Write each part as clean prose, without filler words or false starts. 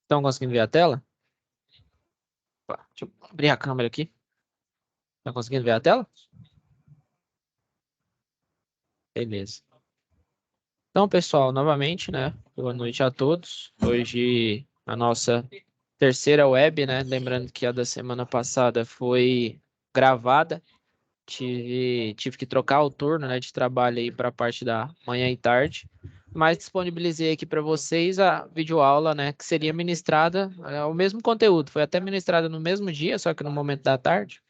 Estão conseguindo ver a tela? Opa, deixa eu abrir a câmera aqui. Estão conseguindo ver a tela? Beleza. Então, pessoal, novamente, né? Boa noite a todos. Hoje a nossa terceira web, né? Lembrando que a da semana passada foi gravada. Tive que trocar o turno, né, de trabalho aí para a parte da manhã e tarde. Mas disponibilizei aqui para vocês a videoaula, né, que seria ministrada, o mesmo conteúdo. Foi até ministrada no mesmo dia, só que no momento da tarde,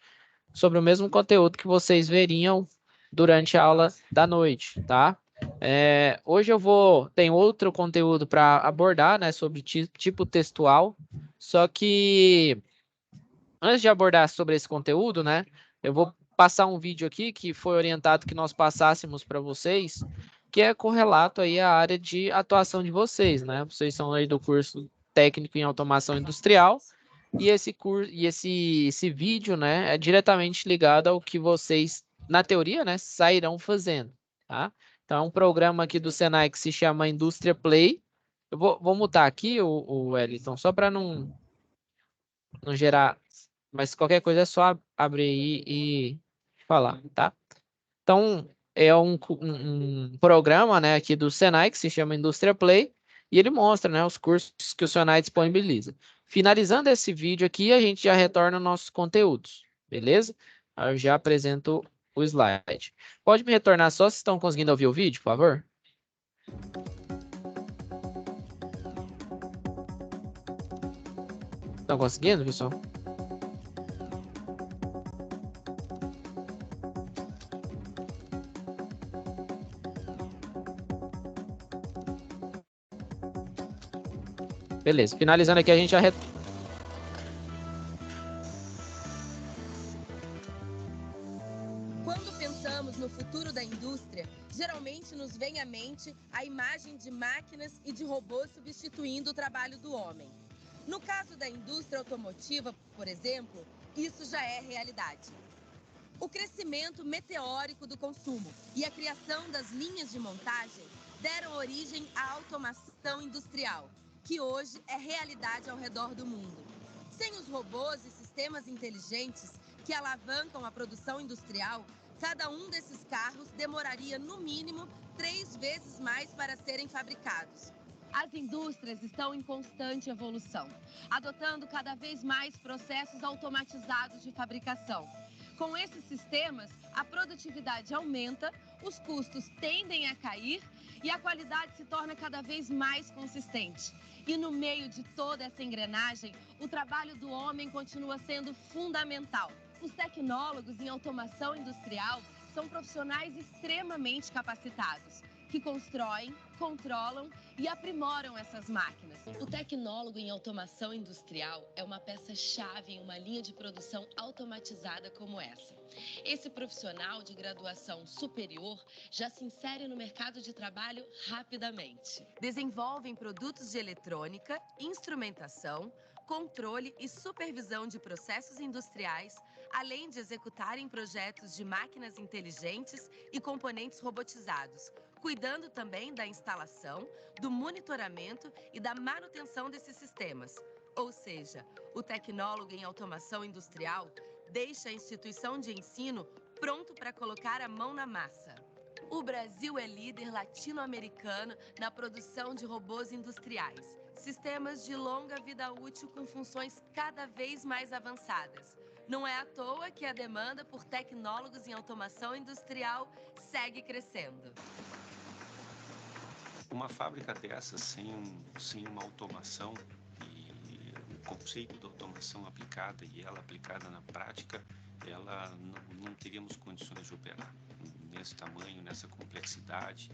sobre o mesmo conteúdo que vocês veriam durante a aula da noite, tá? Hoje tem outro conteúdo para abordar, né, sobre tipo textual, só que antes de abordar sobre esse conteúdo, né, eu vou passar um vídeo aqui que foi orientado que nós passássemos para vocês, que é correlato aí à área de atuação de vocês, né? Vocês são aí do curso técnico em automação industrial e esse curso e esse vídeo, né, é diretamente ligado ao que vocês, na teoria, né, sairão fazendo, tá? Então, é um programa aqui do Senai que se chama Indústria Play. Eu vou mutar aqui o Wellington, só para não gerar, mas qualquer coisa é só abrir aí e falar, tá? Então, é um programa, né, aqui do Senai que se chama Indústria Play e ele mostra, né, os cursos que o Senai disponibiliza. Finalizando esse vídeo aqui, a gente já retorna aos nossos conteúdos, beleza? Eu já apresento o slide. Pode me retornar só se estão conseguindo ouvir o vídeo, por favor? Estão conseguindo, pessoal? Beleza. Finalizando aqui, a gente já Quando pensamos no futuro da indústria, geralmente nos vem à mente a imagem de máquinas e de robôs substituindo o trabalho do homem. No caso da indústria automotiva, por exemplo, isso já é realidade. O crescimento meteórico do consumo e a criação das linhas de montagem deram origem à automação industrial, que hoje é realidade ao redor do mundo. Sem os robôs e sistemas inteligentes que alavancam a produção industrial, cada um desses carros demoraria no mínimo 3 vezes mais para serem fabricados. As indústrias estão em constante evolução, adotando cada vez mais processos automatizados de fabricação. Com esses sistemas, a produtividade aumenta, os custos tendem a cair e a qualidade se torna cada vez mais consistente. E no meio de toda essa engrenagem, o trabalho do homem continua sendo fundamental. Os tecnólogos em automação industrial são profissionais extremamente capacitados, que constroem, controlam e aprimoram essas máquinas. O tecnólogo em automação industrial é uma peça-chave em uma linha de produção automatizada como essa. Esse profissional de graduação superior já se insere no mercado de trabalho rapidamente. Desenvolvem produtos de eletrônica, instrumentação, controle e supervisão de processos industriais, além de executarem projetos de máquinas inteligentes e componentes robotizados, cuidando também da instalação, do monitoramento e da manutenção desses sistemas. Ou seja, o tecnólogo em automação industrial deixa a instituição de ensino pronto para colocar a mão na massa. O Brasil é líder latino-americano na produção de robôs industriais, sistemas de longa vida útil com funções cada vez mais avançadas. Não é à toa que a demanda por tecnólogos em automação industrial segue crescendo. Uma fábrica dessas, sem uma automação e o conceito da automação aplicada e ela aplicada na prática, ela não teríamos condições de operar nesse tamanho, nessa complexidade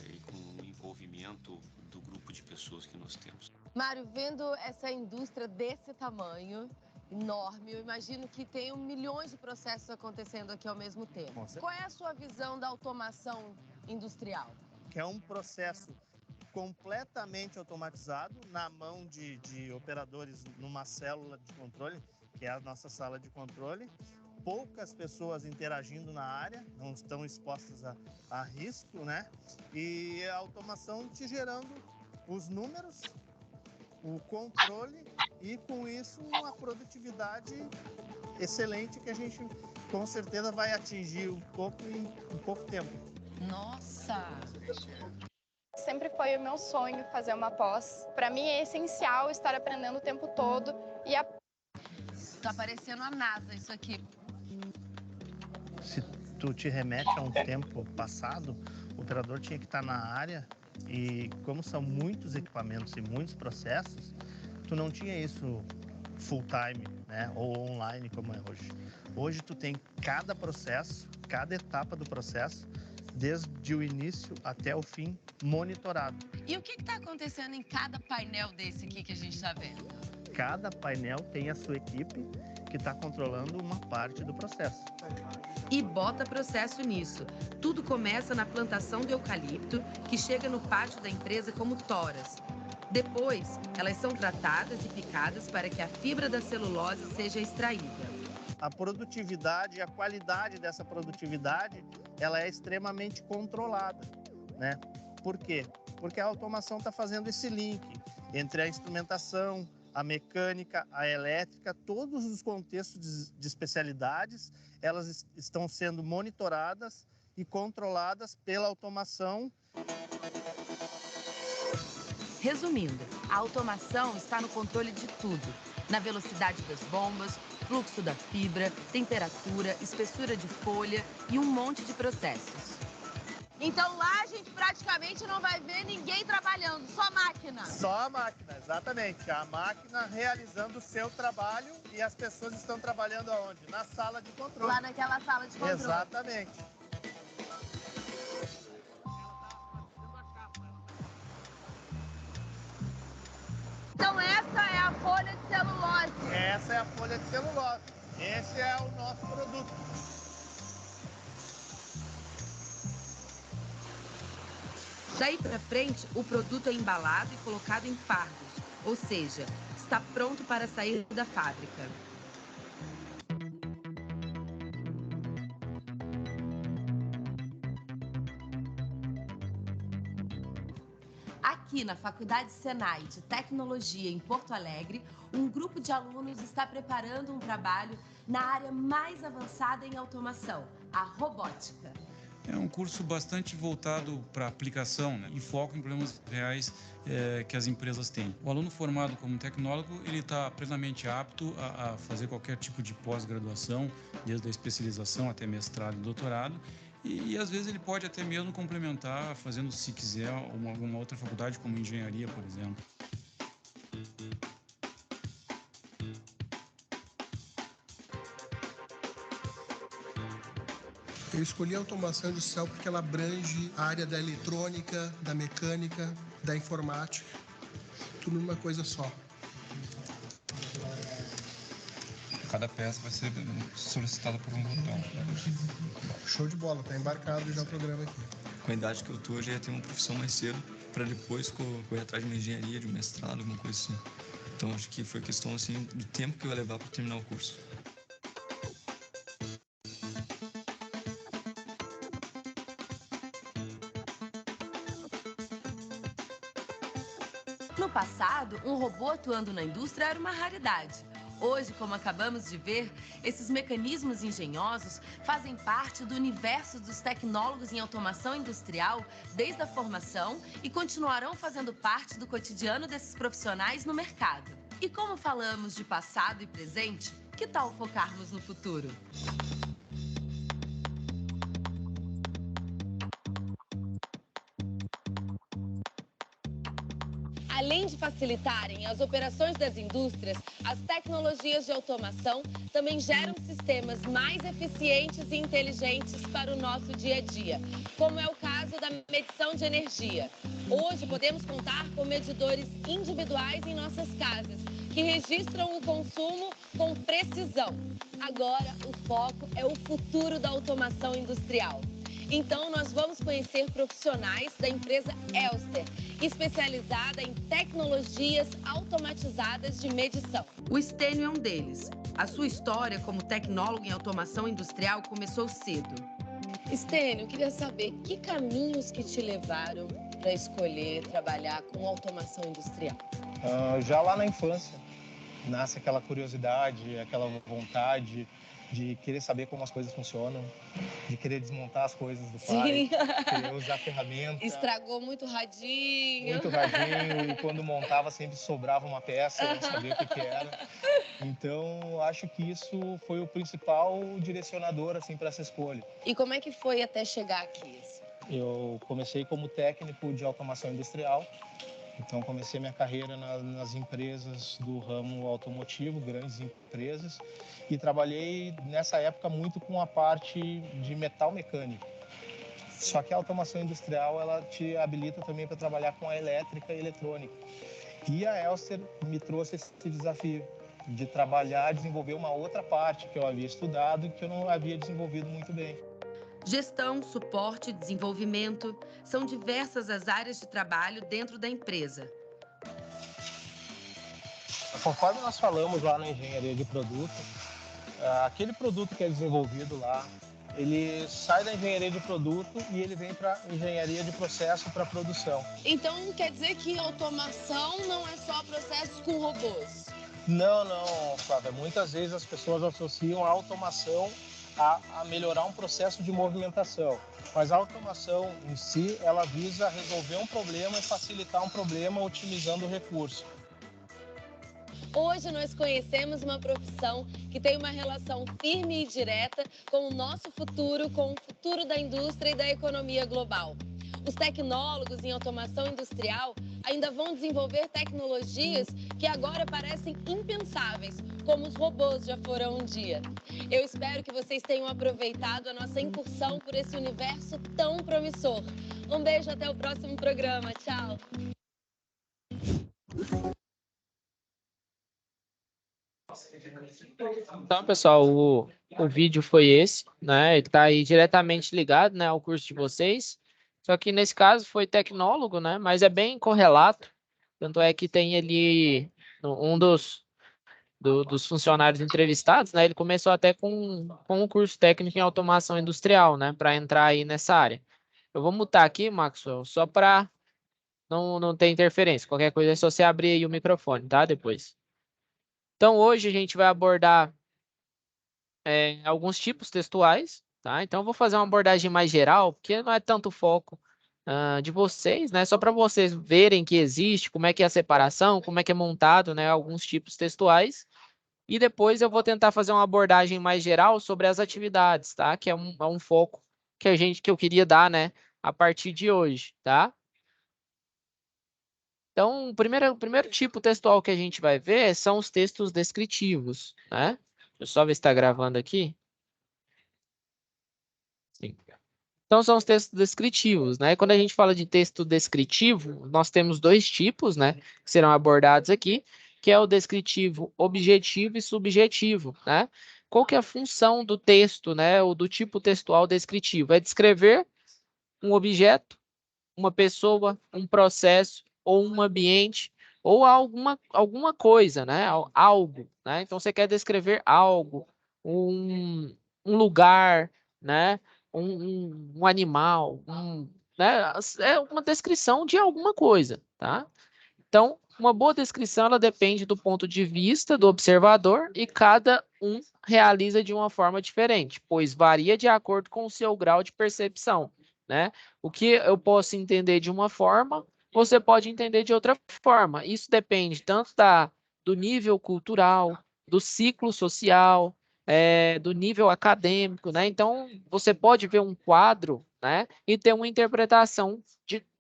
e com o envolvimento do grupo de pessoas que nós temos. Mário, vendo essa indústria desse tamanho, enorme, eu imagino que tem milhões de processos acontecendo aqui ao mesmo tempo. Qual é a sua visão da automação industrial? Que é um processo completamente automatizado na mão de operadores numa célula de controle, que é a nossa sala de controle. Poucas pessoas interagindo na área, não estão expostas a risco, né? E a automação te gerando os números, o controle e, com isso, uma produtividade excelente que a gente, com certeza, vai atingir em pouco tempo. Nossa! Sempre foi o meu sonho fazer uma pós. Para mim é essencial estar aprendendo o tempo todo e Tá parecendo a NASA isso aqui. Se tu te remete a um tempo passado, o operador tinha que estar na área e, como são muitos equipamentos e muitos processos, tu não tinha isso full time, né, ou online como é hoje. Hoje tu tem cada processo, cada etapa do processo, desde o início até o fim, monitorado. E o que está acontecendo em cada painel desse aqui que a gente está vendo? Cada painel tem a sua equipe que está controlando uma parte do processo. E bota processo nisso. Tudo começa na plantação do eucalipto, que chega no pátio da empresa como toras. Depois, elas são tratadas e picadas para que a fibra da celulose seja extraída. A produtividade e a qualidade dessa produtividade, ela é extremamente controlada, né? Por quê? Porque a automação está fazendo esse link entre a instrumentação, a mecânica, a elétrica, todos os contextos de especialidades, elas estão sendo monitoradas e controladas pela automação. Resumindo, a automação está no controle de tudo. Na velocidade das bombas, fluxo da fibra, temperatura, espessura de folha e um monte de processos. Então lá a gente praticamente não vai ver ninguém trabalhando, só máquina. Só a máquina, exatamente. A máquina realizando o seu trabalho e as pessoas estão trabalhando aonde? Na sala de controle. Lá naquela sala de controle. Exatamente. Então essa é a folha de celulose. Essa é a folha de celulose. Esse é o nosso produto. Daí para frente, o produto é embalado e colocado em fardos, ou seja, está pronto para sair da fábrica. Aqui na Faculdade Senai de Tecnologia em Porto Alegre, um grupo de alunos está preparando um trabalho na área mais avançada em automação, a robótica. É um curso bastante voltado para aplicação, né, e foco em problemas reais que as empresas têm. O aluno formado como tecnólogo, ele está plenamente apto a fazer qualquer tipo de pós-graduação, desde a especialização até mestrado e doutorado, e às vezes ele pode até mesmo complementar, fazendo, se quiser, alguma outra faculdade, como engenharia, por exemplo. Eu escolhi a automação industrial porque ela abrange a área da eletrônica, da mecânica, da informática, tudo numa coisa só. Cada peça vai ser solicitada por um botão. Show de bola, tá embarcado já o programa aqui. Com a idade que eu tô, eu já ia ter uma profissão mais cedo, para depois correr atrás de uma engenharia, de um mestrado, alguma coisa assim. Então acho que foi questão assim do tempo que eu ia levar para terminar o curso. No passado, um robô atuando na indústria era uma raridade. Hoje, como acabamos de ver, esses mecanismos engenhosos fazem parte do universo dos tecnólogos em automação industrial desde a formação e continuarão fazendo parte do cotidiano desses profissionais no mercado. E como falamos de passado e presente, que tal focarmos no futuro? Além de facilitarem as operações das indústrias, as tecnologias de automação também geram sistemas mais eficientes e inteligentes para o nosso dia a dia, como é o caso da medição de energia. Hoje podemos contar com medidores individuais em nossas casas, que registram o consumo com precisão. Agora, o foco é o futuro da automação industrial. Então, nós vamos conhecer profissionais da empresa Elster, especializada em tecnologias automatizadas de medição. O Stênio é um deles. A sua história como tecnólogo em automação industrial começou cedo. Stênio, eu queria saber que caminhos que te levaram para escolher trabalhar com automação industrial? Já lá na infância, nasce aquela curiosidade, aquela vontade de querer saber como as coisas funcionam, de querer desmontar as coisas do pai, Sim. querer usar ferramenta. Estragou muito radinho. Muito radinho, e quando montava sempre sobrava uma peça, eu não sabia o que era. Então, acho que isso foi o principal direcionador assim, para essa escolha. E como é que foi até chegar aqui? Eu comecei como técnico de automação industrial. Então, comecei minha carreira nas empresas do ramo automotivo, grandes empresas, e trabalhei nessa época muito com a parte de metal mecânico. Só que a automação industrial ela te habilita também para trabalhar com a elétrica e eletrônica. E a Elster me trouxe esse desafio de trabalhar, desenvolver uma outra parte que eu havia estudado e que eu não havia desenvolvido muito bem. Gestão, suporte, desenvolvimento, são diversas as áreas de trabalho dentro da empresa. Conforme nós falamos lá na engenharia de produto, aquele produto que é desenvolvido lá, ele sai da engenharia de produto e ele vem para engenharia de processo para produção. Então, quer dizer que automação não é só processos com robôs? Não, Flávia. Muitas vezes as pessoas associam a automação a melhorar um processo de movimentação. Mas a automação em si, ela visa resolver um problema e facilitar um problema otimizando o recurso. Hoje nós conhecemos uma profissão que tem uma relação firme e direta com o nosso futuro, com o futuro da indústria e da economia global. Os tecnólogos em automação industrial ainda vão desenvolver tecnologias que agora parecem impensáveis, como os robôs já foram um dia. Eu espero que vocês tenham aproveitado a nossa incursão por esse universo tão promissor. Um beijo, até o próximo programa. Tchau! Então, pessoal, o vídeo foi esse, né? Ele está aí diretamente ligado, né, ao curso de vocês. Só que nesse caso foi tecnólogo, né? Mas é bem correlato. Tanto é que tem ali um dos funcionários entrevistados, né? Ele começou até com um curso técnico em automação industrial, né? Para entrar aí nessa área. Eu vou mutar aqui, Maxwell, só para não ter interferência. Qualquer coisa é só você abrir aí o microfone, tá? Depois. Então, hoje a gente vai abordar alguns tipos textuais, tá? Então, eu vou fazer uma abordagem mais geral, porque não é tanto foco de vocês, né? Só para vocês verem que existe, como é que é a separação, como é que é montado, né? Alguns tipos textuais. E depois eu vou tentar fazer uma abordagem mais geral sobre as atividades, tá? Que é um foco que eu queria dar, né? A partir de hoje, tá? Então, o primeiro tipo textual que a gente vai ver são os textos descritivos, né? Deixa eu só ver se está gravando aqui. Sim. Então, são os textos descritivos, né? Quando a gente fala de texto descritivo, nós temos dois tipos, né? Que serão abordados aqui, que é o descritivo objetivo e subjetivo, né? Qual que é a função do texto, né? Ou do tipo textual descritivo? É descrever um objeto, uma pessoa, um processo ou um ambiente ou alguma coisa, né? Algo, né? Então, você quer descrever algo, um lugar, né? Um animal, né? É uma descrição de alguma coisa, tá? Então, uma boa descrição, ela depende do ponto de vista do observador e cada um realiza de uma forma diferente, pois varia de acordo com o seu grau de percepção, né? O que eu posso entender de uma forma, você pode entender de outra forma. Isso depende tanto do nível cultural, do ciclo social, do nível acadêmico, né? Então, você pode ver um quadro, né, e ter uma interpretação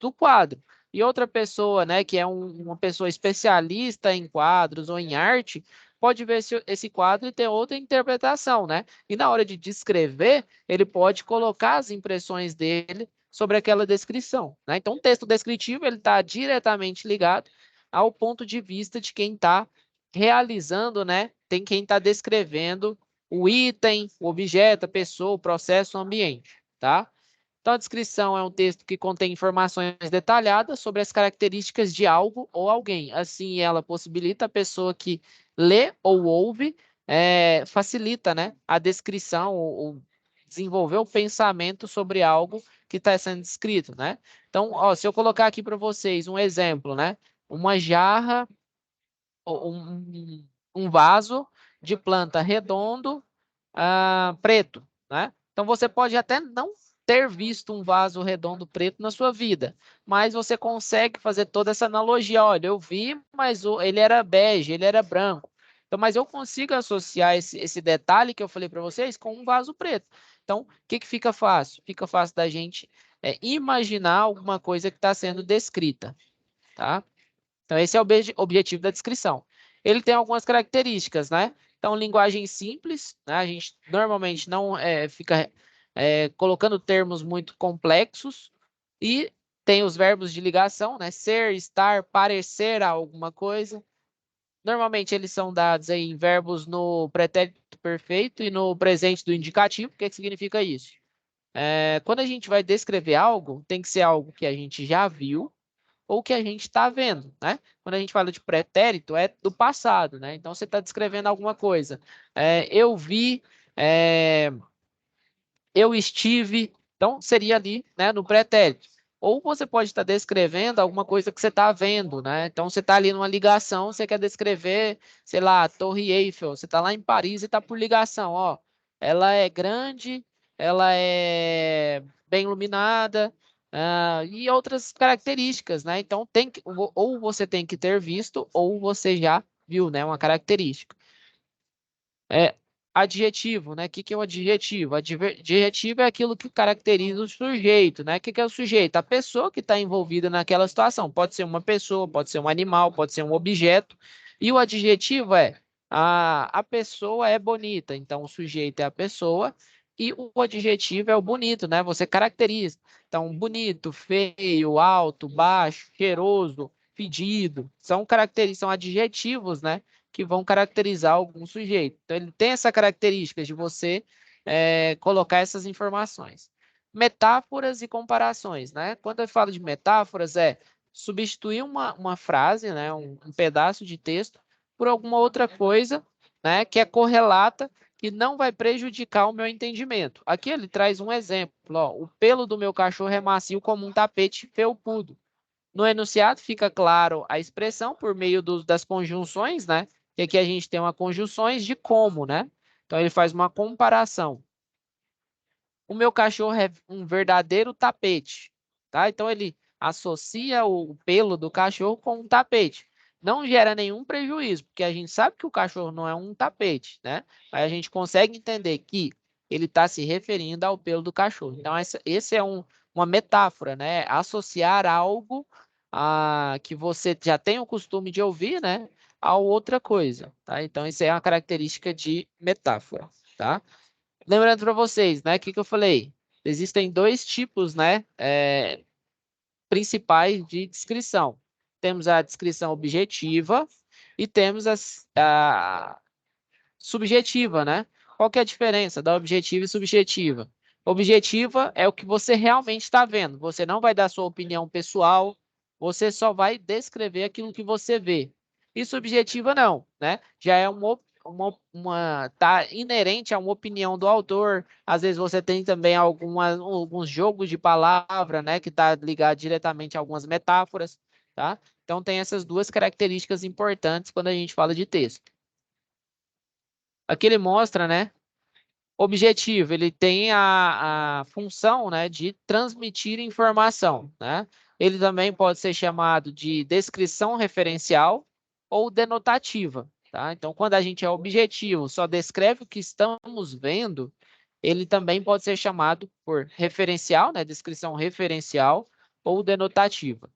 do quadro. E outra pessoa, né, que é uma pessoa especialista em quadros ou em arte, pode ver esse quadro e ter outra interpretação, né? E na hora de descrever, ele pode colocar as impressões dele sobre aquela descrição, né? Então, o texto descritivo, ele está diretamente ligado ao ponto de vista de quem está realizando, né? Tem quem está descrevendo o item, o objeto, a pessoa, o processo, o ambiente, tá? Então, a descrição é um texto que contém informações detalhadas sobre as características de algo ou alguém. Assim, ela possibilita a pessoa que lê ou ouve, facilita, né, a descrição ou desenvolver o pensamento sobre algo que está sendo descrito, né? Então, ó, se eu colocar aqui para vocês um exemplo, né? Uma jarra, um vaso de planta redondo, preto, né? Então, você pode até não ter visto um vaso redondo preto na sua vida, mas você consegue fazer toda essa analogia. Olha, eu vi, mas ele era bege, ele era branco. Então, mas eu consigo associar esse detalhe que eu falei para vocês com um vaso preto. Então, o que fica fácil? Fica fácil da gente imaginar alguma coisa que está sendo descrita, tá? Então, esse é o objetivo da descrição. Ele tem algumas características, né? Então, linguagem simples, né? A gente normalmente não fica colocando termos muito complexos, e tem os verbos de ligação, né? Ser, estar, parecer a alguma coisa. Normalmente, eles são dados aí em verbos no pretérito perfeito e no presente do indicativo. O que significa isso? Quando a gente vai descrever algo, tem que ser algo que a gente já viu ou que a gente está vendo, né? Quando a gente fala de pretérito, é do passado, né? Então, você está descrevendo alguma coisa. Eu vi, eu estive, então seria ali, né, no pretérito. Ou você pode estar descrevendo alguma coisa que você está vendo, né? Então, você está ali numa ligação, você quer descrever, sei lá, a Torre Eiffel, você está lá em Paris e está por ligação, ó. Ela é grande, ela é bem iluminada, e outras características, né? Então, ou você tem que ter visto, ou você já viu, né? Uma característica. Adjetivo, né? O que é o adjetivo? Adjetivo é aquilo que caracteriza o sujeito, né? O que é o sujeito? A pessoa que está envolvida naquela situação. Pode ser uma pessoa, pode ser um animal, pode ser um objeto. E o adjetivo é a pessoa é bonita. Então, o sujeito é a pessoa e o adjetivo é o bonito, né? Você caracteriza. Então, bonito, feio, alto, baixo, cheiroso, fedido. São adjetivos, né? Que vão caracterizar algum sujeito. Então, ele tem essa característica de você colocar essas informações. Metáforas e comparações, né? Quando eu falo de metáforas, substituir uma frase, né? Um pedaço de texto, por alguma outra coisa, né? Que é correlata, que não vai prejudicar o meu entendimento. Aqui ele traz um exemplo. Ó, o pelo do meu cachorro é macio como um tapete felpudo. No enunciado fica claro a expressão por meio das conjunções, né? E aqui a gente tem uma conjunções de como, né? Então, ele faz uma comparação. O meu cachorro é um verdadeiro tapete, tá? Então, ele associa o pelo do cachorro com um tapete. Não gera nenhum prejuízo, porque a gente sabe que o cachorro não é um tapete, né? Mas a gente consegue entender que ele está se referindo ao pelo do cachorro. Então, esse é uma metáfora, né? Associar algo que você já tem o costume de ouvir, né? A outra coisa, tá? Então, isso é uma característica de metáfora, tá? Lembrando para vocês, né? O que eu falei? Existem dois tipos, né? Principais de descrição. Temos a descrição objetiva e temos a subjetiva, né? Qual que é a diferença da objetiva e subjetiva? Objetiva é o que você realmente está vendo. Você não vai dar sua opinião pessoal, você só vai descrever aquilo que você vê. E subjetiva não, né? Já é tá inerente a uma opinião do autor. Às vezes você tem também alguns jogos de palavra, né? Que está ligado diretamente a algumas metáforas, tá? Então tem essas duas características importantes quando a gente fala de texto. Aqui ele mostra, né? Objetivo, ele tem a função, né, de transmitir informação, né? Ele também pode ser chamado de descrição referencial ou denotativa, tá? Então, quando a gente é objetivo, só descreve o que estamos vendo, ele também pode ser chamado por referencial, né, descrição referencial ou denotativa.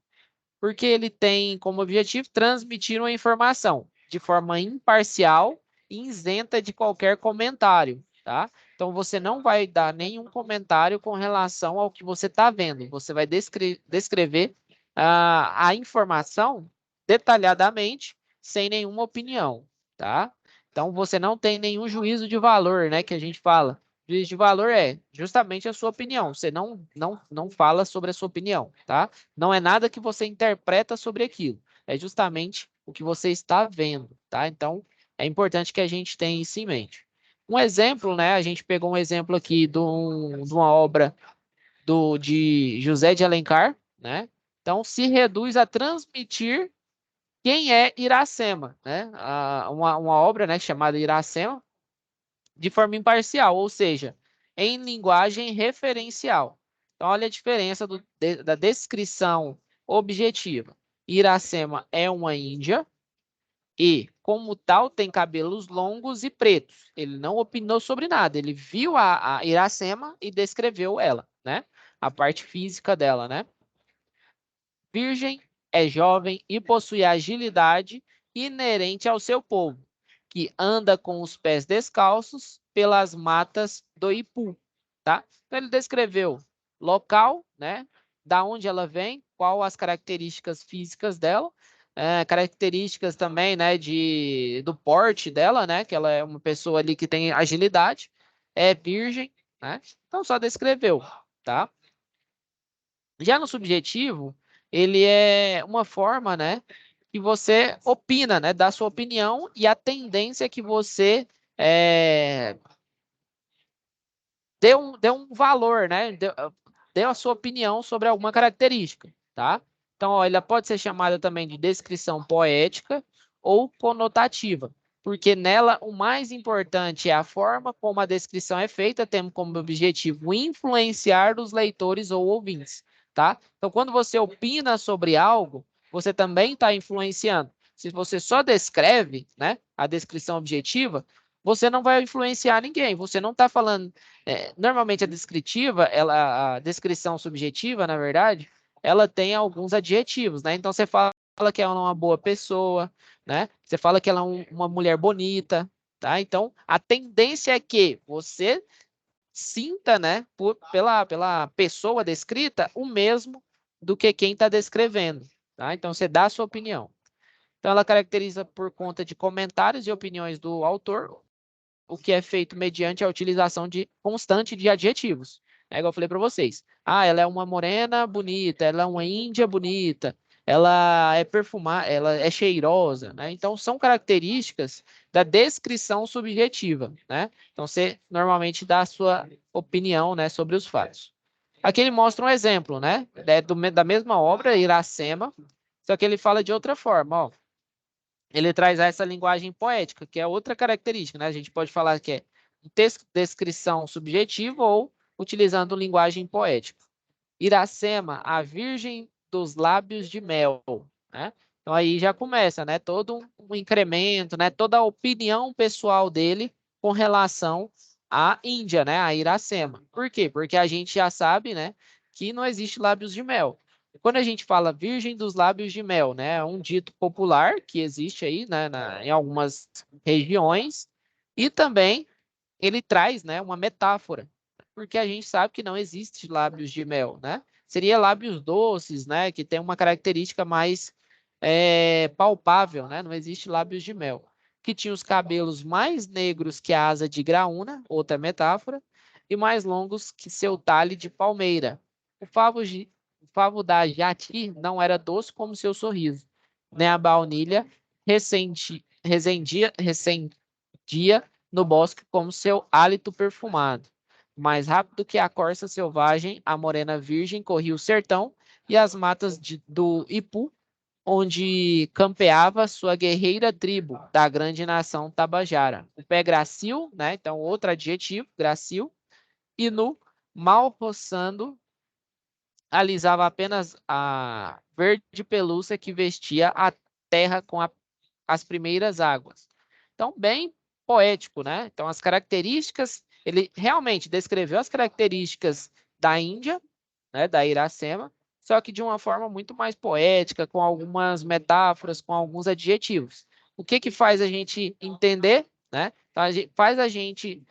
Porque ele tem como objetivo transmitir uma informação de forma imparcial e isenta de qualquer comentário, tá? Então, você não vai dar nenhum comentário com relação ao que você está vendo. Você vai descrever a informação detalhadamente, sem nenhuma opinião, tá? Então, você não tem nenhum juízo de valor, né, que a gente fala. Juízo de valor é justamente a sua opinião. Você não fala sobre a sua opinião, tá? Não é nada que você interpreta sobre aquilo. É justamente o que você está vendo, tá? Então, é importante que a gente tenha isso em mente. Um exemplo, né? A gente pegou um exemplo aqui de uma obra de José de Alencar, né? Então, se reduz a transmitir quem é Iracema, né? Uma obra, né, chamada Iracema, de forma imparcial, ou seja, em linguagem referencial. Então, olha a diferença da descrição objetiva. Iracema é uma índia e, como tal, tem cabelos longos e pretos. Ele não opinou sobre nada, ele viu a Iracema e descreveu ela, né? A parte física dela, né? Virgem, é jovem e possui agilidade inerente ao seu povo, que anda com os pés descalços pelas matas do Ipu, tá? Então ele descreveu local, né? Da onde ela vem, qual as características físicas dela, características também, né? Do porte dela, né? Que ela é uma pessoa ali que tem agilidade, é virgem, né? Então só descreveu, tá? Já no subjetivo, ele é uma forma, né, que você opina, né, dá sua opinião e a tendência é que você dê um valor, né, dê a sua opinião sobre alguma característica, tá? Então, ó, ela pode ser chamada também de descrição poética ou conotativa, porque nela o mais importante é a forma como a descrição é feita, tendo como objetivo influenciar os leitores ou ouvintes, tá? Então, quando você opina sobre algo, você também está influenciando. Se você só descreve, né, a descrição objetiva, você não vai influenciar ninguém. Você não está falando. Normalmente a descritiva, a descrição subjetiva, na verdade, ela tem alguns adjetivos, né? Então você fala que ela é uma boa pessoa, né? Você fala que ela é uma mulher bonita, tá? Então a tendência é que você sinta, né, pela pessoa descrita, o mesmo do que quem está descrevendo, tá? Então você dá a sua opinião. Então ela caracteriza por conta de comentários e opiniões do autor, o que é feito mediante a utilização constante de adjetivos. É igual eu falei para vocês. Ah, ela é uma morena bonita, ela é uma índia bonita, ela é perfumada, ela é cheirosa, né? Então, são características da descrição subjetiva, né? Então, você normalmente dá a sua opinião, né, sobre os fatos. Aqui ele mostra um exemplo, né? Da mesma obra, Iracema, só que ele fala de outra forma, ó. Ele traz essa linguagem poética, que é outra característica, né? A gente pode falar que é descrição subjetiva ou utilizando linguagem poética. Iracema, a virgem dos lábios de mel, né? Então aí já começa, né? Todo um incremento, né? Toda a opinião pessoal dele com relação à Índia, né? A Iracema. Por quê? Porque a gente já sabe, né? Que não existe lábios de mel. Quando a gente fala virgem dos lábios de mel, né? É um dito popular que existe aí, né? Em algumas regiões e também ele traz, né? Uma metáfora, porque a gente sabe que não existe lábios de mel, né? Seria lábios doces, né? Que tem uma característica mais palpável, né? Não existe lábios de mel. Que tinha os cabelos mais negros que a asa de graúna, outra metáfora, e mais longos que seu talhe de palmeira. O favo da jati não era doce como seu sorriso, nem a baunilha recendia no bosque como seu hálito perfumado. Mais rápido que a corça selvagem, a morena virgem corria o sertão e as matas do Ipu, onde campeava sua guerreira tribo da grande nação Tabajara. O pé gracil, né? Então, outro adjetivo, gracil, e no mal roçando, alisava apenas a verde pelúcia que vestia a terra com as primeiras águas. Então, bem poético, né? Então, as características, ele realmente descreveu as características da Índia, né, da Iracema, só que de uma forma muito mais poética, com algumas metáforas, com alguns adjetivos. O que faz a gente entender, né? Então, faz a gente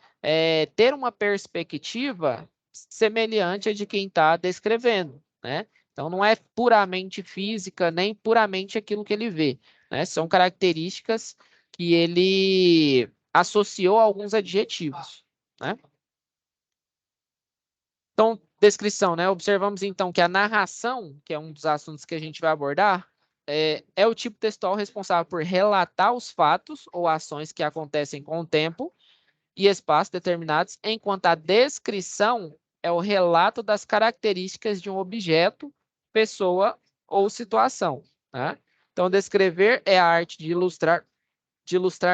ter uma perspectiva semelhante à de quem está descrevendo, né? Então, não é puramente física, nem puramente aquilo que ele vê, né? São características que ele associou a alguns adjetivos, né? Então, descrição, né? Observamos então que a narração, que é um dos assuntos que a gente vai abordar, é o tipo textual responsável por relatar os fatos ou ações que acontecem com o tempo e espaço determinados, enquanto a descrição é o relato das características de um objeto, pessoa ou situação. Né? Então, descrever é a arte de ilustrar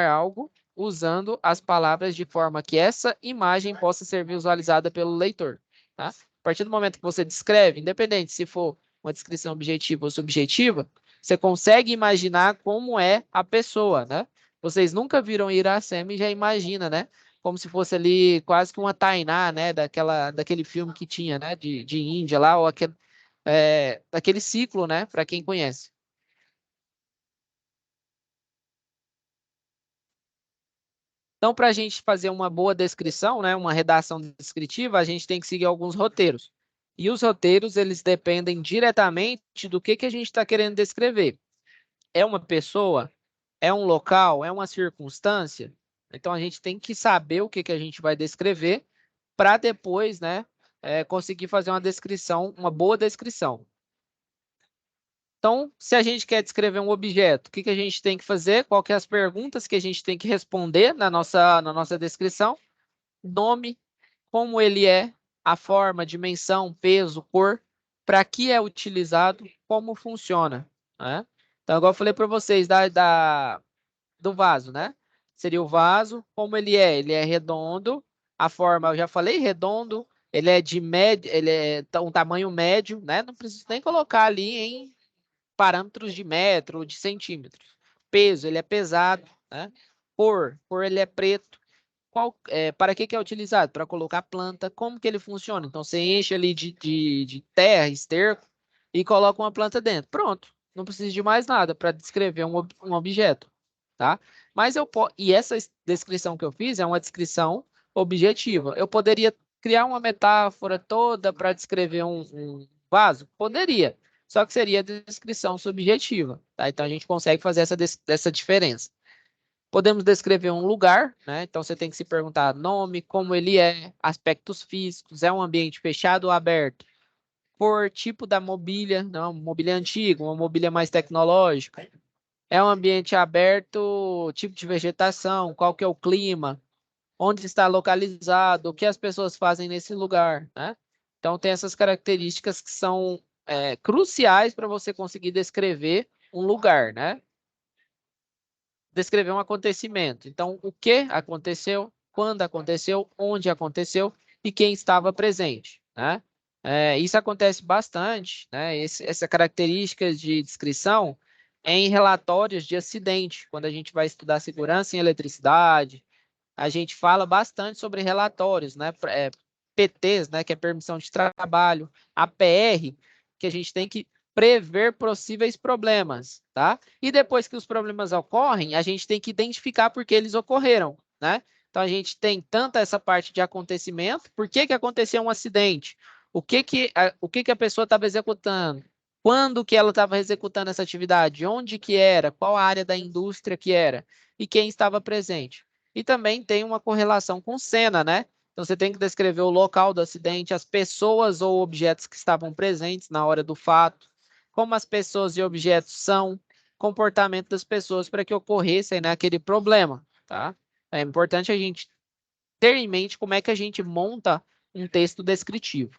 algo usando as palavras de forma que essa imagem possa ser visualizada pelo leitor. Tá? A partir do momento que você descreve, independente se for uma descrição objetiva ou subjetiva, você consegue imaginar como é a pessoa, né? Vocês nunca viram Iracema e já imagina, né? Como se fosse ali quase que uma Tainá, né? Daquele filme que tinha, né? De Índia lá, ou aquele ciclo, né? Para quem conhece. Então, para a gente fazer uma boa descrição, né, uma redação descritiva, a gente tem que seguir alguns roteiros. E os roteiros, eles dependem diretamente do que a gente está querendo descrever. É uma pessoa? É um local? É uma circunstância? Então, a gente tem que saber o que a gente vai descrever para depois, né, conseguir fazer uma descrição, uma boa descrição. Então, se a gente quer descrever um objeto, o que a gente tem que fazer? Qual que é as perguntas que a gente tem que responder na nossa descrição? Nome, como ele é, a forma, dimensão, peso, cor, para que é utilizado, como funciona. Né? Então, igual eu falei para vocês do vaso, né? Seria o vaso, como ele é redondo, a forma, eu já falei, redondo, ele é de médio, ele é um tamanho médio, né? Não preciso nem colocar ali em parâmetros de metro ou de centímetros. Peso, ele é pesado, né? Cor ele é preto. Para que é utilizado? Para colocar planta. Como que ele funciona? Então, você enche ali de terra, esterco, e coloca uma planta dentro. Pronto. Não precisa de mais nada para descrever um objeto. Tá? E essa descrição que eu fiz é uma descrição objetiva. Eu poderia criar uma metáfora toda para descrever um vaso? Poderia. Só que seria descrição subjetiva. Tá? Então, a gente consegue fazer essa diferença. Podemos descrever um lugar, né? Então, você tem que se perguntar nome, como ele é, aspectos físicos, é um ambiente fechado ou aberto, por tipo da mobília, não, mobília antiga, uma mobília mais tecnológica, é um ambiente aberto, tipo de vegetação, qual que é o clima, onde está localizado, o que as pessoas fazem nesse lugar, né? Então, tem essas características que são cruciais para você conseguir descrever um lugar, né? Descrever um acontecimento. Então, o que aconteceu, quando aconteceu, onde aconteceu e quem estava presente, né? Isso acontece bastante, né? Essa característica de descrição é em relatórios de acidente, quando a gente vai estudar segurança em eletricidade, a gente fala bastante sobre relatórios, né? PTs, né? Que é permissão de trabalho, APR, que a gente tem que prever possíveis problemas, tá? E depois que os problemas ocorrem, a gente tem que identificar por que eles ocorreram, né? Então, a gente tem tanto essa parte de acontecimento, por que aconteceu um acidente, o que a pessoa estava executando, quando que ela estava executando essa atividade, onde que era, qual a área da indústria que era, e quem estava presente. E também tem uma correlação com cena, né? Então, você tem que descrever o local do acidente, as pessoas ou objetos que estavam presentes na hora do fato, como as pessoas e objetos são, comportamento das pessoas para que ocorresse, né, aquele problema, tá? É importante a gente ter em mente como é que a gente monta um texto descritivo.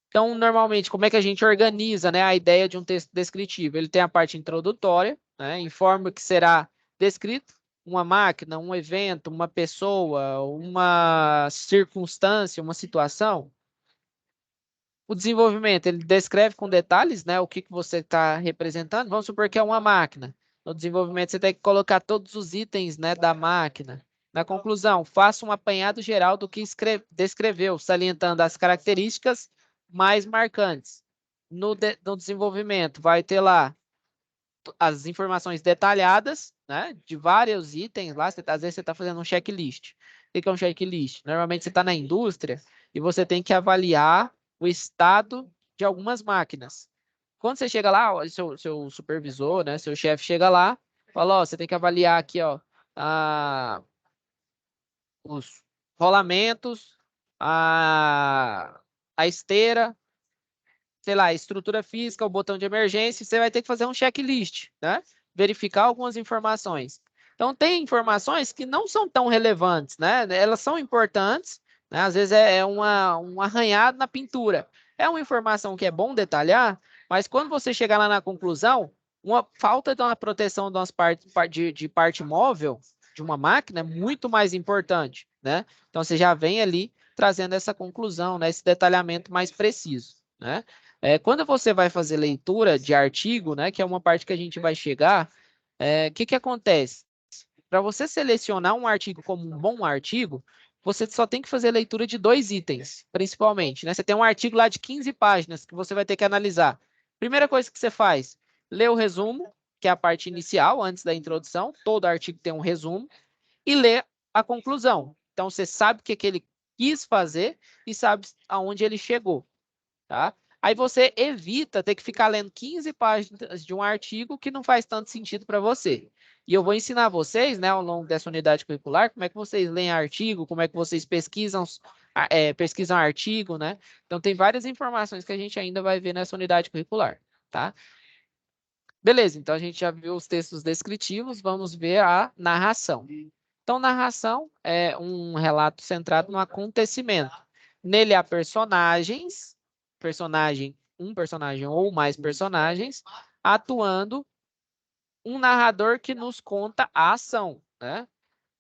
Então, normalmente, como é que a gente organiza, né, a ideia de um texto descritivo? Ele tem a parte introdutória, né, informa que será descrito uma máquina, um evento, uma pessoa, uma circunstância, uma situação. O desenvolvimento, ele descreve com detalhes, né, o que você está representando. Vamos supor que é uma máquina. No desenvolvimento, você tem que colocar todos os itens, né, da máquina. Na conclusão, faça um apanhado geral do que descreveu, salientando as características mais marcantes. No desenvolvimento, vai ter lá as informações detalhadas, né, de vários itens lá. Às vezes você está fazendo um checklist. O que é um checklist? Normalmente você está na indústria e você tem que avaliar o estado de algumas máquinas. Quando você chega lá, ó, seu supervisor, né, seu chefe chega lá, fala, ó, você tem que avaliar aqui, ó, os rolamentos, a esteira, sei lá, a estrutura física, o botão de emergência, você vai ter que fazer um checklist, né? Verificar algumas informações. Então, tem informações que não são tão relevantes, né? Elas são importantes, né? Às vezes é um arranhado na pintura. É uma informação que é bom detalhar, mas quando você chegar lá na conclusão, uma falta de uma proteção de, de parte móvel de uma máquina é muito mais importante, né? Então, você já vem ali trazendo essa conclusão, né? Esse detalhamento mais preciso, né? Quando você vai fazer leitura de artigo, né? Que é uma parte que a gente vai chegar, o que acontece? Para você selecionar um artigo como um bom artigo, você só tem que fazer leitura de 2 itens, principalmente, né? Você tem um artigo lá de 15 páginas que você vai ter que analisar. Primeira coisa que você faz, lê o resumo, que é a parte inicial, antes da introdução. Todo artigo tem um resumo. E lê a conclusão. Então, você sabe o que ele quis fazer e sabe aonde ele chegou, tá? Aí você evita ter que ficar lendo 15 páginas de um artigo que não faz tanto sentido para você. E eu vou ensinar vocês, né, ao longo dessa unidade curricular, como é que vocês leem artigo, como é que vocês pesquisam artigo, né? Então, tem várias informações que a gente ainda vai ver nessa unidade curricular, tá? Beleza, então a gente já viu os textos descritivos, vamos ver a narração. Então, narração é um relato centrado no acontecimento. Nele há personagens, um personagem ou mais personagens, atuando um narrador que nos conta a ação, né?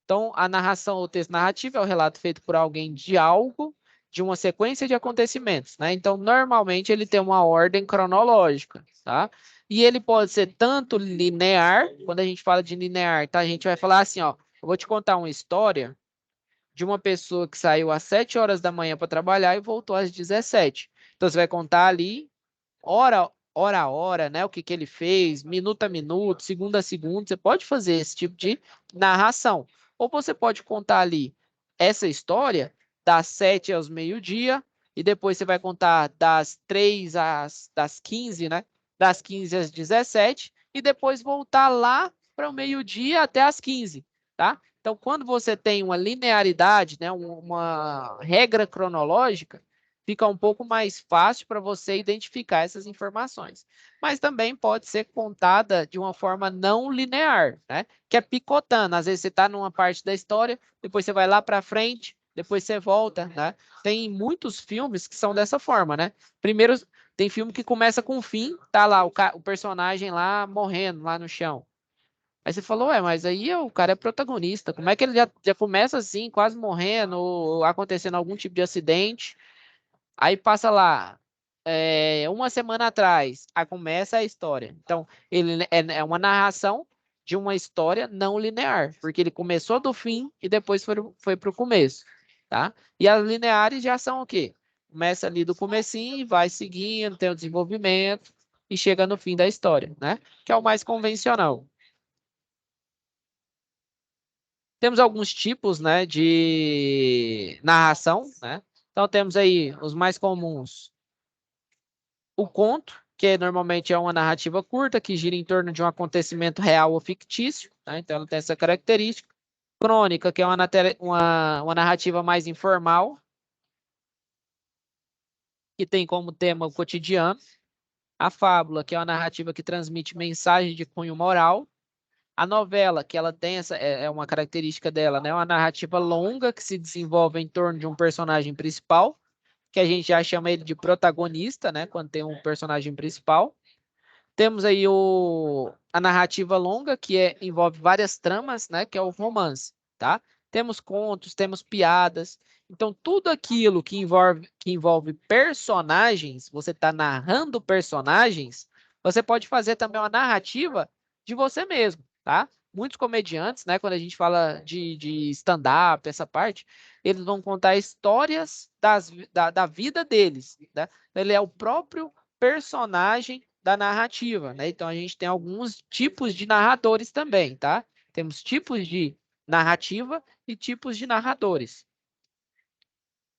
Então, a narração ou texto narrativo é o relato feito por alguém de algo, de uma sequência de acontecimentos, né? Então, normalmente, ele tem uma ordem cronológica, tá? E ele pode ser tanto linear, quando a gente fala de linear, tá? A gente vai falar assim, ó, eu vou te contar uma história de uma pessoa que saiu às 7 horas da manhã para trabalhar e voltou às 17. Então, você vai contar ali, hora a hora, né? O que ele fez, minuto a minuto, segundo a segundo. Você pode fazer esse tipo de narração. Ou você pode contar ali essa história das 7 aos meio-dia e depois você vai contar das 3 das 15, né? Das 15 às 17 e depois voltar lá para o meio-dia até às 15, tá? Então, quando você tem uma linearidade, né, uma regra cronológica, fica um pouco mais fácil para você identificar essas informações. Mas também pode ser contada de uma forma não linear, né? Que é picotando. Às vezes você está numa parte da história, depois você vai lá para frente, depois você volta, né? Tem muitos filmes que são dessa forma, né? Primeiro, tem filme que começa com o fim, tá lá o personagem lá morrendo lá no chão. Aí você falou, mas aí o cara é protagonista. Como é que ele já começa assim, quase morrendo, ou acontecendo algum tipo de acidente? Aí passa lá, uma semana atrás, aí começa a história. Então, ele é uma narração de uma história não linear, porque ele começou do fim e depois foi para o começo, tá? E as lineares já são o quê? Começa ali do comecinho e vai seguindo, tem o desenvolvimento e chega no fim da história, né? Que é o mais convencional. Temos alguns tipos, né, de narração, né? Então, temos aí os mais comuns. O conto, que normalmente é uma narrativa curta, que gira em torno de um acontecimento real ou fictício, né? Então, ela tem essa característica. Crônica, que é uma narrativa mais informal, que tem como tema o cotidiano. A fábula, que é uma narrativa que transmite mensagem de cunho moral. A novela, que ela tem é uma característica dela, né? Uma narrativa longa que se desenvolve em torno de um personagem principal, que a gente já chama ele de protagonista, né? Quando tem um personagem principal. Temos aí a narrativa longa, que envolve várias tramas, né? Que é o romance, tá? Temos contos, temos piadas. Então, tudo aquilo que envolve personagens, você está narrando personagens, você pode fazer também uma narrativa de você mesmo, tá? Muitos comediantes, né? Quando a gente fala de stand-up, essa parte, eles vão contar histórias da vida deles, né? Ele é o próprio personagem da narrativa, né? Então, a gente tem alguns tipos de narradores também, tá? Temos tipos de narrativa e tipos de narradores.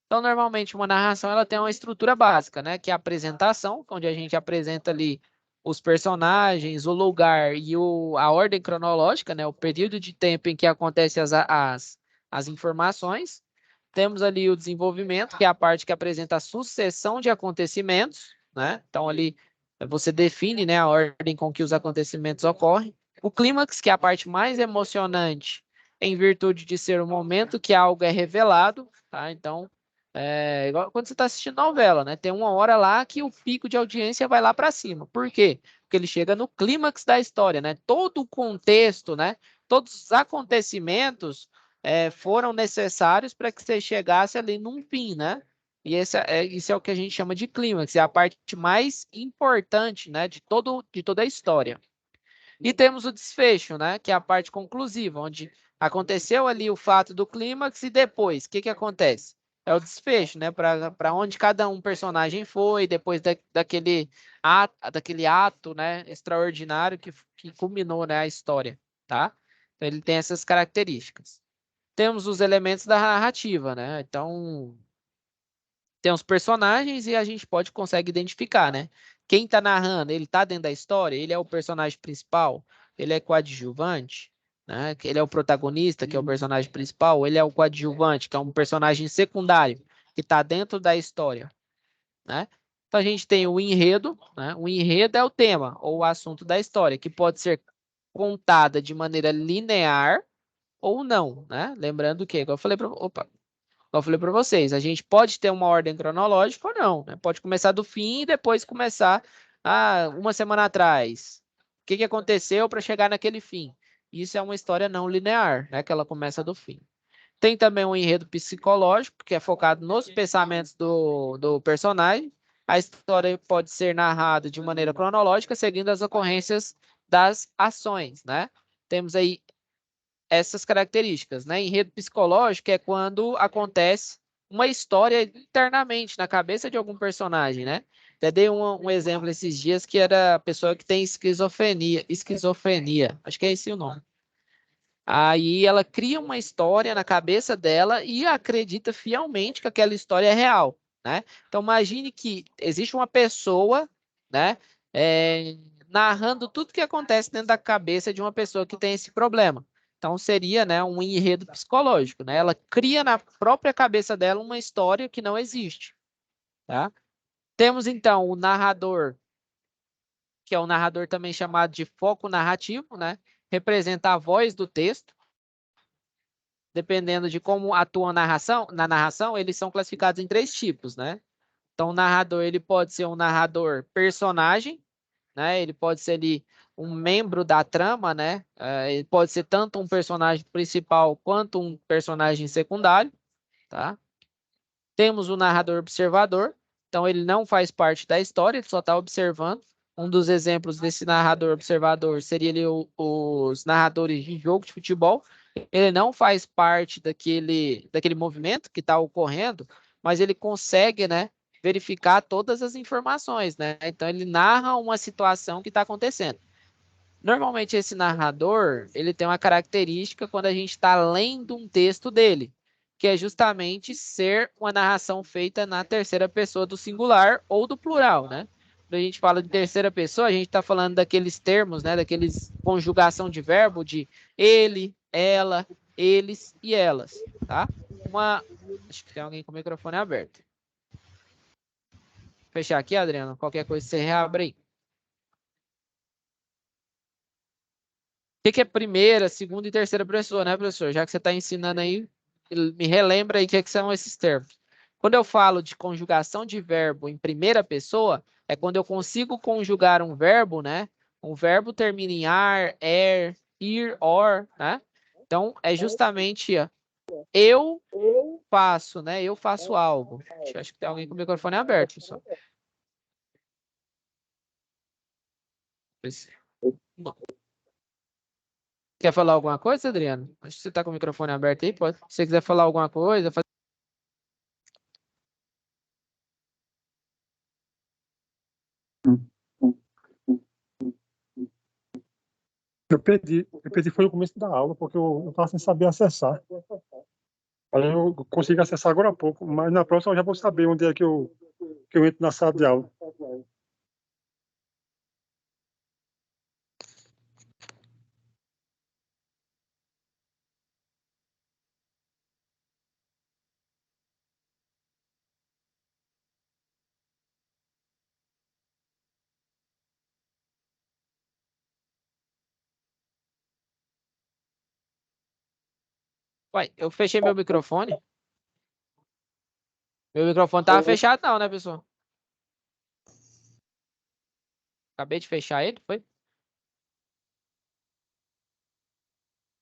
Então, normalmente, uma narração ela tem uma estrutura básica, né? Que é a apresentação, onde a gente apresenta ali os personagens, o lugar e a ordem cronológica, né? O período de tempo em que acontecem as informações. Temos ali o desenvolvimento, que é a parte que apresenta a sucessão de acontecimentos, né? Então, ali você define, né, a ordem com que os acontecimentos ocorrem. O clímax, que é a parte mais emocionante, em virtude de ser o momento que algo é revelado, tá? Então, igual quando você está assistindo novela, né? Tem uma hora lá que o pico de audiência vai lá para cima. Por quê? Porque ele chega no clímax da história, né? Todo o contexto, né? Todos os acontecimentos foram necessários para que você chegasse ali num fim, né? E isso é o que a gente chama de clímax, é a parte mais importante, né? De toda a história. E temos o desfecho, né? Que é a parte conclusiva, onde aconteceu ali o fato do clímax e depois, o que acontece? É o desfecho, né? Para onde cada um personagem foi, depois daquele ato, né? Extraordinário que culminou, né? A história, tá? Então, ele tem essas características. Temos os elementos da narrativa, né? Então, tem os personagens e a gente consegue identificar, né? Quem tá narrando, ele tá dentro da história, ele é o personagem principal, ele é coadjuvante, né? Ele é o protagonista, que é o personagem principal, ele é o coadjuvante, que é um personagem secundário, que tá dentro da história, né? Então a gente tem o enredo, né? O enredo é o tema ou o assunto da história, que pode ser contada de maneira linear ou não, né? Lembrando que, igual eu falei para, eu falei para vocês, a gente pode ter uma ordem cronológica ou não, né? Pode começar do fim e depois começar uma semana atrás. O que aconteceu para chegar naquele fim? Isso é uma história não linear, né? Que ela começa do fim. Tem também um enredo psicológico, que é focado nos pensamentos do personagem. A história pode ser narrada de maneira cronológica, seguindo as ocorrências das ações, né? Temos aí essas características, né? Enredo psicológico é quando acontece uma história internamente na cabeça de algum personagem, né? Até dei um exemplo esses dias que era a pessoa que tem esquizofrenia, acho que é esse o nome. Aí ela cria uma história na cabeça dela e acredita fielmente que aquela história é real, né? Então imagine que existe uma pessoa, né, narrando tudo que acontece dentro da cabeça de uma pessoa que tem esse problema. Então seria, né, um enredo psicológico, né? Ela cria na própria cabeça dela uma história que não existe, tá? Temos então o narrador, que é o narrador também chamado de foco narrativo, né? Representa a voz do texto. Dependendo de como atua na narração, eles são classificados em 3 tipos, né? Então, o narrador, ele pode ser um narrador personagem, né? Ele pode ser ali um membro da trama, né? Ele pode ser tanto um personagem principal quanto um personagem secundário, tá? Temos o narrador observador, então ele não faz parte da história, ele só está observando. Um dos exemplos desse narrador observador seria ali os narradores de jogo de futebol. Ele não faz parte daquele movimento que está ocorrendo, mas ele consegue, né, verificar todas as informações, né? Então ele narra uma situação que está acontecendo. Normalmente esse narrador, ele tem uma característica quando a gente está lendo um texto dele, que é justamente ser uma narração feita na terceira pessoa do singular ou do plural, né? Quando a gente fala de terceira pessoa, a gente está falando daqueles termos, né? Daqueles conjugação de verbo de ele, ela, eles e elas, tá? Acho que tem alguém com o microfone aberto. Fechar aqui, Adriano. Qualquer coisa você reabre aí. O que é primeira, segunda e terceira pessoa, né, professor? Já que você está ensinando aí, me relembra aí o que são esses termos. Quando eu falo de conjugação de verbo em primeira pessoa, é quando eu consigo conjugar um verbo, né? Um verbo termina em ar, er, ir, or, né? Então, é justamente eu faço, né? Eu faço algo. Acho que tem alguém com o microfone aberto, pessoal. Não. Quer falar alguma coisa, Adriano? Acho que você está com o microfone aberto aí. Pode. Se você quiser falar alguma coisa, Eu perdi foi o começo da aula, porque eu estava sem saber acessar. Aí eu consegui acessar agora há pouco, mas na próxima eu já vou saber onde é que eu entro na sala de aula. Uai, eu fechei meu microfone. Meu microfone tava fechado não, né, pessoal? Acabei de fechar ele, foi?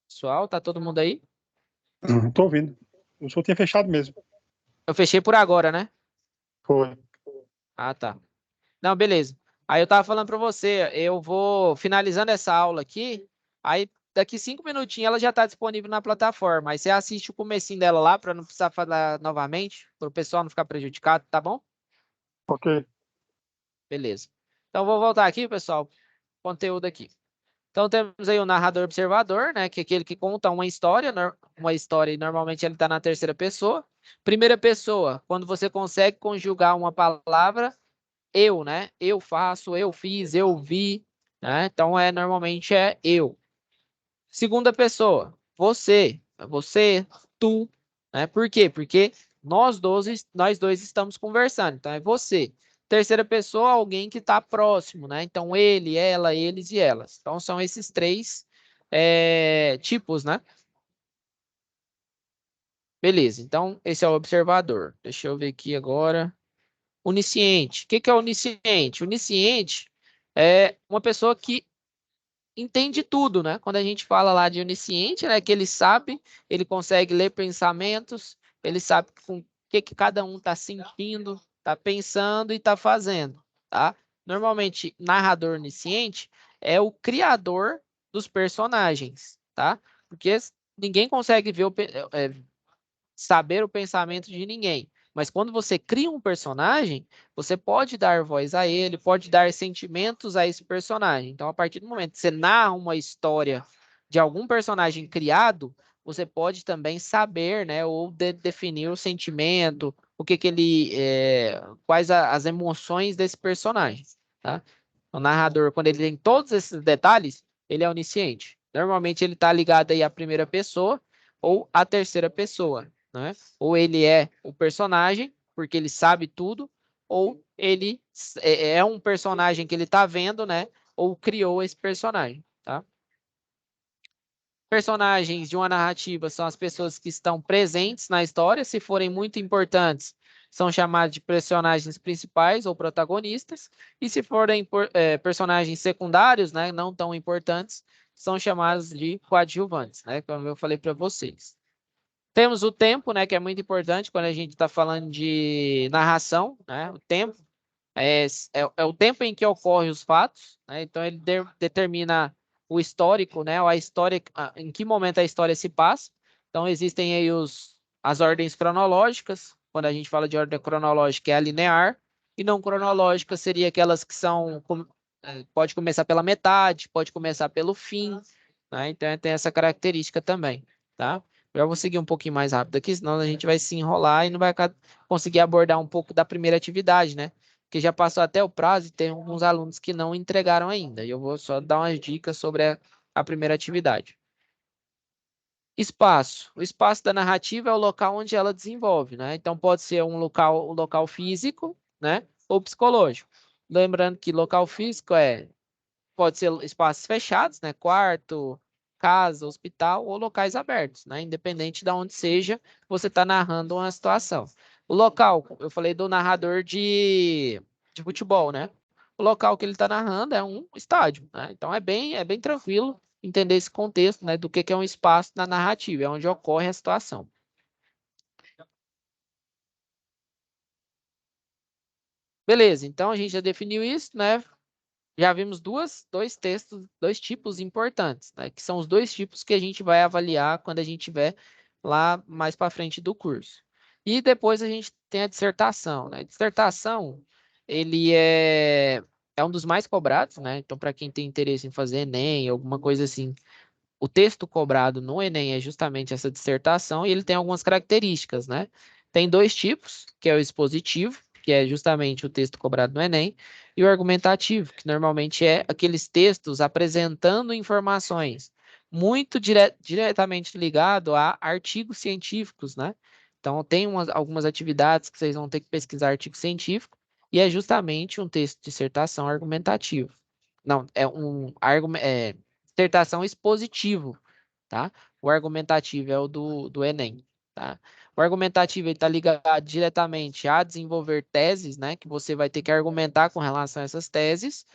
Pessoal, tá todo mundo aí? Tô ouvindo. O senhor tinha fechado mesmo. Eu fechei por agora, né? Foi. Ah, tá. Não, beleza. Aí eu tava falando para você, eu vou finalizando essa aula aqui, aí daqui 5 minutinhos ela já está disponível na plataforma. Aí você assiste o comecinho dela lá para não precisar falar novamente, para o pessoal não ficar prejudicado, tá bom? Ok. Beleza. Então vou voltar aqui, pessoal, conteúdo aqui. Então temos aí o narrador observador, né, que é aquele que conta uma história e normalmente ele está na terceira pessoa. Primeira pessoa, quando você consegue conjugar uma palavra eu, né? Eu faço, eu fiz, eu vi, né? Então normalmente é eu. Segunda pessoa, você, tu, né? Por quê? Porque nós dois estamos conversando. Então é você. Terceira pessoa, alguém que está próximo, né? Então ele, ela, eles e elas. Então são esses três tipos, né? Beleza. Então esse é o observador. Deixa eu ver aqui agora. Onisciente. O que é onisciente? Onisciente é uma pessoa que entende tudo, né? Quando a gente fala lá de onisciente, né, que ele sabe, ele consegue ler pensamentos, ele sabe com o que cada um está sentindo, está pensando e está fazendo, tá? Normalmente, narrador onisciente é o criador dos personagens, tá? Porque ninguém consegue ver saber o pensamento de ninguém. Mas quando você cria um personagem, você pode dar voz a ele, pode dar sentimentos a esse personagem. Então, a partir do momento que você narra uma história de algum personagem criado, você pode também saber, né, ou definir o sentimento, o que ele, quais as emoções desse personagem, tá? O narrador, quando ele tem todos esses detalhes, ele é onisciente. Normalmente ele está ligado aí à primeira pessoa ou à terceira pessoa, né? Ou ele é o personagem, porque ele sabe tudo, ou ele é um personagem que ele está vendo, né? Ou criou esse personagem, tá? Personagens de uma narrativa são as pessoas que estão presentes na história, se forem muito importantes, são chamados de personagens principais ou protagonistas, e se forem personagens secundários, né, não tão importantes, são chamados de coadjuvantes, né, como eu falei para vocês. Temos o tempo, né, que é muito importante quando a gente está falando de narração, né? O tempo é o tempo em que ocorrem os fatos, né? Então ele determina o histórico, né? Ou a história, em que momento a história se passa. Então existem aí as ordens cronológicas. Quando a gente fala de ordem cronológica é a linear e não cronológica seria aquelas que pode começar pela metade, pode começar pelo fim, né? Então tem essa característica também, tá? Eu vou seguir um pouquinho mais rápido aqui, senão a gente vai se enrolar e não vai conseguir abordar um pouco da primeira atividade, né? Porque já passou até o prazo e tem alguns alunos que não entregaram ainda. E eu vou só dar umas dicas sobre a primeira atividade. Espaço. O espaço da narrativa é o local onde ela desenvolve, né? Então pode ser um local físico, né? Ou psicológico. Lembrando que local físico pode ser espaços fechados, né? Quarto, casa, hospital ou locais abertos, né? Independente de onde seja, você está narrando uma situação. O local, eu falei do narrador de futebol, né? O local que ele está narrando é um estádio, né? Então é bem tranquilo entender esse contexto, né? Do que é um espaço na narrativa, é onde ocorre a situação. Beleza, então a gente já definiu isso, né? Já vimos dois tipos importantes, né? Que são os dois tipos que a gente vai avaliar quando a gente estiver lá mais para frente do curso. E depois a gente tem a dissertação, né? Dissertação, ele é um dos mais cobrados, né? Então, para quem tem interesse em fazer Enem, alguma coisa assim, o texto cobrado no Enem é justamente essa dissertação e ele tem algumas características, né? Tem dois tipos, que é o expositivo, que é justamente o texto cobrado no Enem, e o argumentativo, que normalmente é aqueles textos apresentando informações muito diretamente ligado a artigos científicos, né? Então, tem algumas atividades que vocês vão ter que pesquisar artigo científico, e é justamente um texto de dissertação argumentativo. Não, é um argumento dissertação expositivo, tá? O argumentativo é o do Enem, tá? O argumentativo está ligado diretamente a desenvolver teses, né? Que você vai ter que argumentar com relação a essas teses,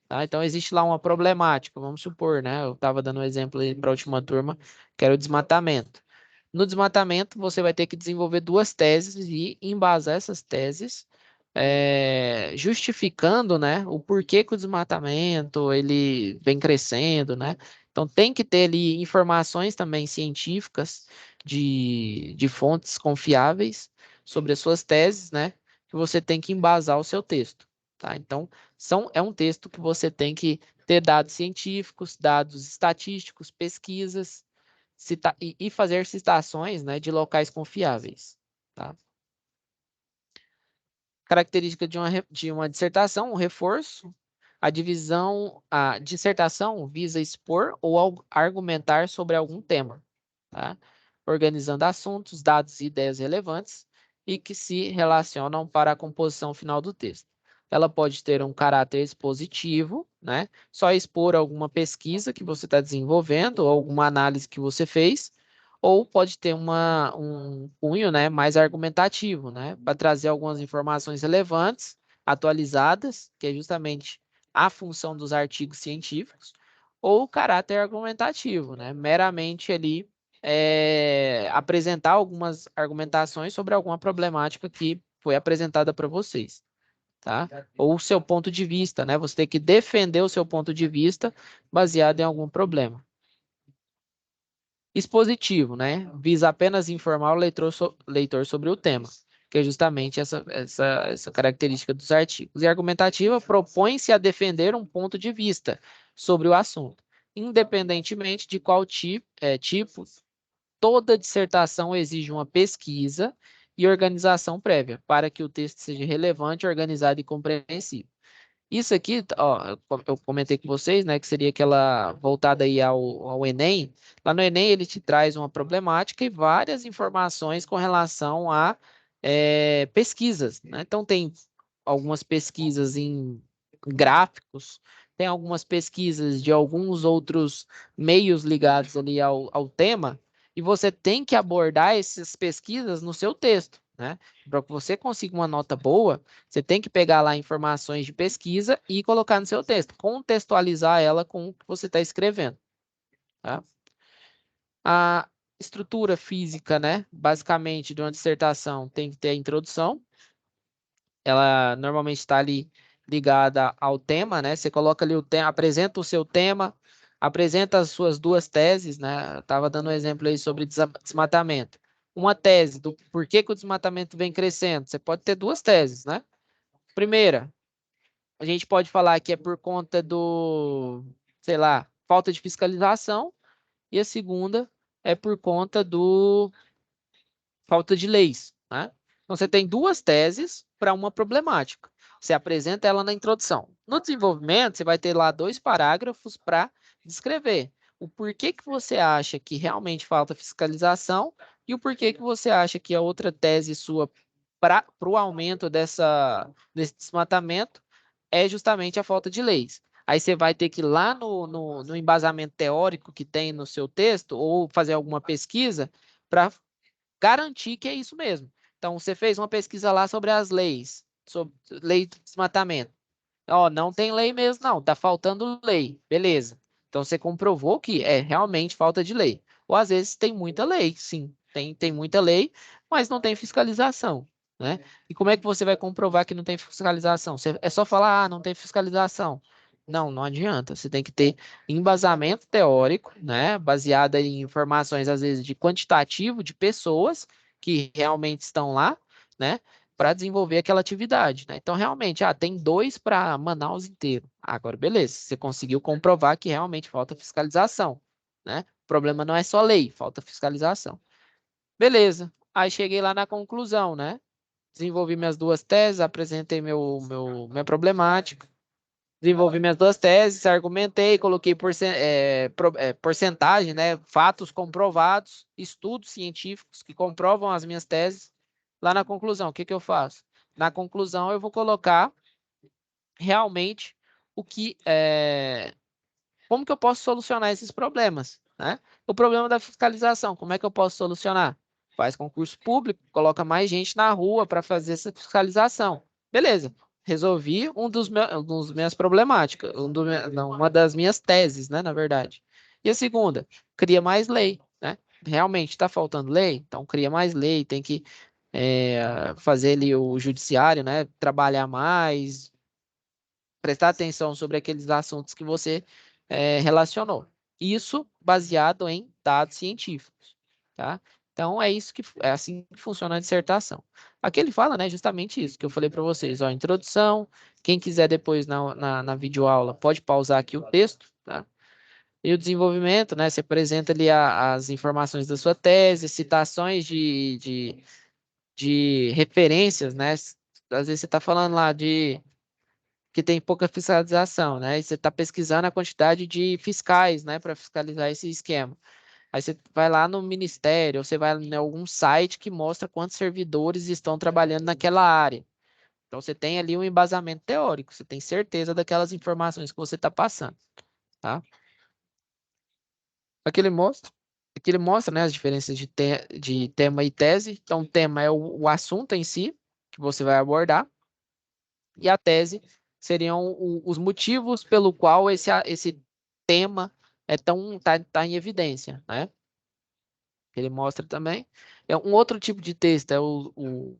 tá? Então, existe lá uma problemática, vamos supor, né? Eu estava dando um exemplo para a última turma, que era o desmatamento. No desmatamento, você vai ter que desenvolver duas teses e embasar essas teses, justificando, né, o porquê que o desmatamento ele vem crescendo, né? Então, tem que ter ali informações também científicas de fontes confiáveis sobre as suas teses, né? Que você tem que embasar o seu texto, tá? Então, é um texto que você tem que ter dados científicos, dados estatísticos, pesquisas, e fazer citações, né, de locais confiáveis, tá? Característica de uma dissertação, um reforço. A dissertação visa expor ou argumentar sobre algum tema, tá? Organizando assuntos, dados e ideias relevantes e que se relacionam para a composição final do texto. Ela pode ter um caráter expositivo, né? Só expor alguma pesquisa que você está desenvolvendo ou alguma análise que você fez, ou pode ter um cunho, né, mais argumentativo, né, para trazer algumas informações relevantes, atualizadas, que é justamente a função dos artigos científicos, ou caráter argumentativo, né, meramente ali apresentar algumas argumentações sobre alguma problemática que foi apresentada para vocês, tá? Ou o seu ponto de vista, né? Você tem que defender o seu ponto de vista baseado em algum problema. Expositivo, né? Visa apenas informar o leitor sobre o tema, que é justamente essa característica dos artigos. E argumentativa propõe-se a defender um ponto de vista sobre o assunto, independentemente de qual tipo. Toda dissertação exige uma pesquisa e organização prévia, para que o texto seja relevante, organizado e compreensível. Isso aqui, ó, eu comentei com vocês, né, que seria aquela voltada aí ao Enem. Lá no Enem ele te traz uma problemática e várias informações com relação a pesquisas, né? Então tem algumas pesquisas em gráficos, tem algumas pesquisas de alguns outros meios ligados ali ao tema, e você tem que abordar essas pesquisas no seu texto, né? Para que você consiga uma nota boa, você tem que pegar lá informações de pesquisa e colocar no seu texto, contextualizar ela com o que você está escrevendo, tá? A estrutura física, né? Basicamente, de uma dissertação tem que ter a introdução. Ela normalmente está ali ligada ao tema, né? Você coloca ali o tema, apresenta o seu tema, apresenta as suas duas teses, né? Eu estava dando um exemplo aí sobre desmatamento. Uma tese do porquê que o desmatamento vem crescendo. Você pode ter duas teses, né? Primeira, a gente pode falar que é por conta sei lá, falta de fiscalização, e a segunda é por conta falta de leis, né? Então, você tem duas teses para uma problemática. Você apresenta ela na introdução. No desenvolvimento, você vai ter lá 2 parágrafos para descrever o porquê que você acha que realmente falta fiscalização e o porquê que você acha que a outra tese sua para o aumento desse desmatamento é justamente a falta de leis. Aí você vai ter que ir lá no embasamento teórico que tem no seu texto ou fazer alguma pesquisa para garantir que é isso mesmo. Então, você fez uma pesquisa lá sobre as leis, sobre lei do desmatamento. Ó, não tem lei mesmo, não, tá faltando lei, beleza. Então, você comprovou que é realmente falta de lei. Ou às vezes tem muita lei, sim, tem muita lei, mas não tem fiscalização, né? E como é que você vai comprovar que não tem fiscalização? É só falar, não tem fiscalização. Não, não adianta. Você tem que ter embasamento teórico, né? Baseado em informações, às vezes, de quantitativo de pessoas que realmente estão lá, né? Para desenvolver aquela atividade, né? Então, realmente, tem 2 para Manaus inteiro. Agora, beleza, você conseguiu comprovar que realmente falta fiscalização, né? O problema não é só lei, falta fiscalização. Beleza, aí cheguei lá na conclusão, né? Desenvolvi minhas 2 teses, apresentei minha problemática, desenvolvi minhas 2 teses, argumentei, coloquei porcentagem, né? Fatos comprovados, estudos científicos que comprovam as minhas teses. Lá na conclusão, o que eu faço? Na conclusão, eu vou colocar realmente como que eu posso solucionar esses problemas, né? O problema da fiscalização, como é que eu posso solucionar? Faz concurso público, coloca mais gente na rua para fazer essa fiscalização. Beleza, resolvi um dos minhas problemáticas, uma das minhas teses, né, na verdade. E a segunda, cria mais lei, né? Realmente está faltando lei? Então cria mais lei, tem que fazer ali o judiciário, né, trabalhar mais, prestar atenção sobre aqueles assuntos que você relacionou. Isso baseado em dados científicos, tá? Então, é assim que funciona a dissertação. Aqui ele fala, né, justamente isso que eu falei para vocês, ó, introdução, quem quiser depois na videoaula pode pausar aqui o texto, tá? E o desenvolvimento, né, você apresenta ali as informações da sua tese, citações de referências, né? Às vezes você está falando lá de que tem pouca fiscalização, né? E você está pesquisando a quantidade de fiscais, né, para fiscalizar esse esquema. Aí você vai lá no ministério, ou você vai em algum site que mostra quantos servidores estão trabalhando naquela área. Então você tem ali um embasamento teórico, você tem certeza daquelas informações que você está passando, tá? Aqui ele mostra, né, as diferenças de tema e tese. Então, o tema é o assunto em si, que você vai abordar, e a tese seriam os motivos pelo qual esse tema tá em evidência, né? Ele mostra também. Um outro tipo de texto é o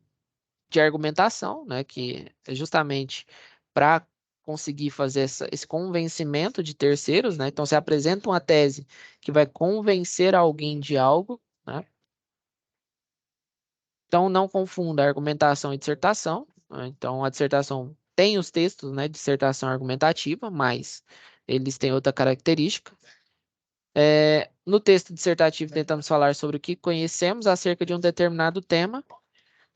de argumentação, né? Que é justamente para conseguir fazer esse convencimento de terceiros, né? Então, você apresenta uma tese que vai convencer alguém de algo, né? Então, não confunda argumentação e dissertação, né? Então, a dissertação tem os textos, né? Dissertação argumentativa, mas eles têm outra característica. No texto dissertativo, tentamos falar sobre o que conhecemos acerca de um determinado tema.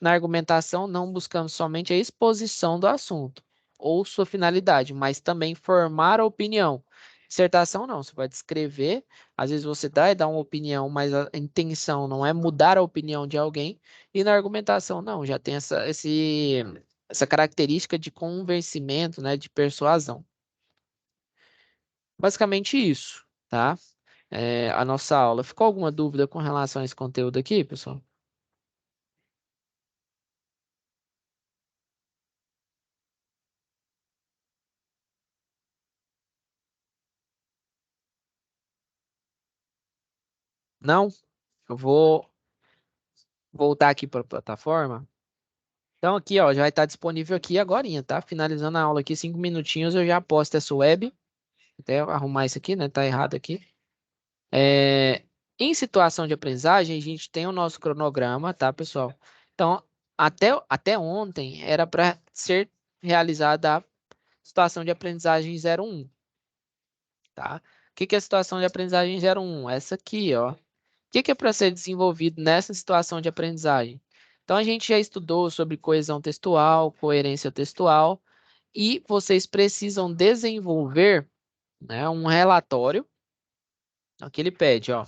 Na argumentação, não buscamos somente a exposição do assunto ou sua finalidade, mas também formar a opinião. Dissertação não, você vai descrever, às vezes você dá uma opinião, mas a intenção não é mudar a opinião de alguém, e na argumentação não, já tem essa característica de convencimento, né, de persuasão. Basicamente isso, tá? A nossa aula. Ficou alguma dúvida com relação a esse conteúdo aqui, pessoal? Não? Eu vou voltar aqui para a plataforma. Então aqui, ó, já vai estar disponível aqui agorinha, tá? Finalizando a aula aqui, 5 minutinhos, eu já posto essa web. Até arrumar isso aqui, né? Tá errado aqui. Em situação de aprendizagem, a gente tem o nosso cronograma, tá, pessoal? Então, até ontem era para ser realizada a situação de aprendizagem 01, tá? O que é a situação de aprendizagem 01? Essa aqui, ó. O que é para ser desenvolvido nessa situação de aprendizagem? Então, a gente já estudou sobre coesão textual, coerência textual, e vocês precisam desenvolver, né, um relatório. Aqui ele pede, ó.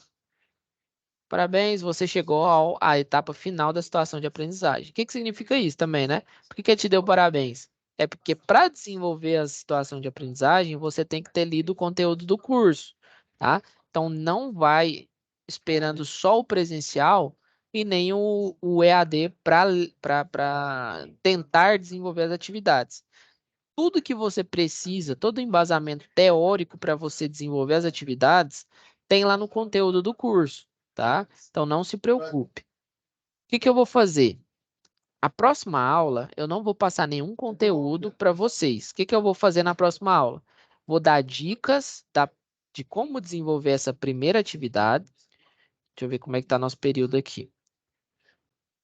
Parabéns, você chegou à etapa final da situação de aprendizagem. O que significa isso também, né? Por que ele te deu parabéns? É porque para desenvolver a situação de aprendizagem, você tem que ter lido o conteúdo do curso, tá? Então, não vai esperando só o presencial e nem o EAD para tentar desenvolver as atividades. Tudo que você precisa, todo o embasamento teórico para você desenvolver as atividades, tem lá no conteúdo do curso, tá? Então, não se preocupe. O que eu vou fazer? A próxima aula, eu não vou passar nenhum conteúdo para vocês. O que eu vou fazer na próxima aula? Vou dar dicas de como desenvolver essa primeira atividade. Deixa eu ver como é que está nosso período aqui.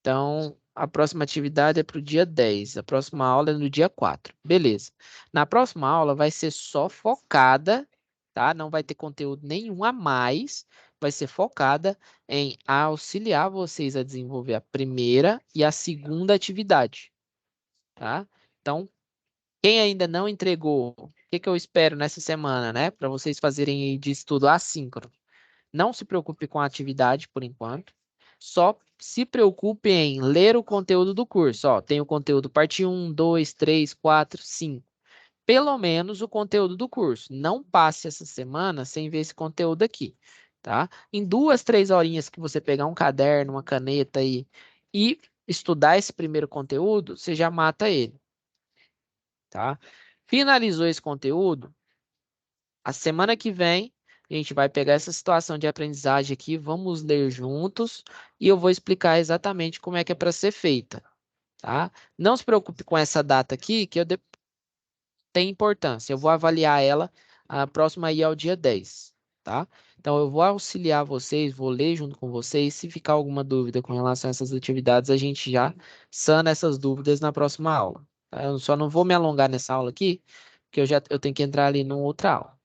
Então, a próxima atividade é para o dia 10. A próxima aula é no dia 4. Beleza. Na próxima aula vai ser só focada, tá? Não vai ter conteúdo nenhum a mais. Vai ser focada em auxiliar vocês a desenvolver a primeira e a segunda atividade, tá? Então, quem ainda não entregou, o que eu espero nessa semana, né? Para vocês fazerem aí de estudo assíncrono. Não se preocupe com a atividade por enquanto. Só se preocupe em ler o conteúdo do curso. Ó, tem o conteúdo parte 1, 2, 3, 4, 5. Pelo menos o conteúdo do curso. Não passe essa semana sem ver esse conteúdo aqui. tá? Em 2, 3 horinhas que você pegar um caderno, uma caneta aí e estudar esse primeiro conteúdo, você já mata ele, tá? Finalizou esse conteúdo, a semana que vem a gente vai pegar essa situação de aprendizagem aqui, vamos ler juntos e eu vou explicar exatamente como é que é para ser feita, tá? Não se preocupe com essa data aqui, que tem importância. Eu vou avaliar ela, a próxima aí é o dia 10, tá? Então, eu vou auxiliar vocês, vou ler junto com vocês. Se ficar alguma dúvida com relação a essas atividades, a gente já sana essas dúvidas na próxima aula, tá? Eu só não vou me alongar nessa aula aqui, porque eu tenho que entrar ali numa outra aula,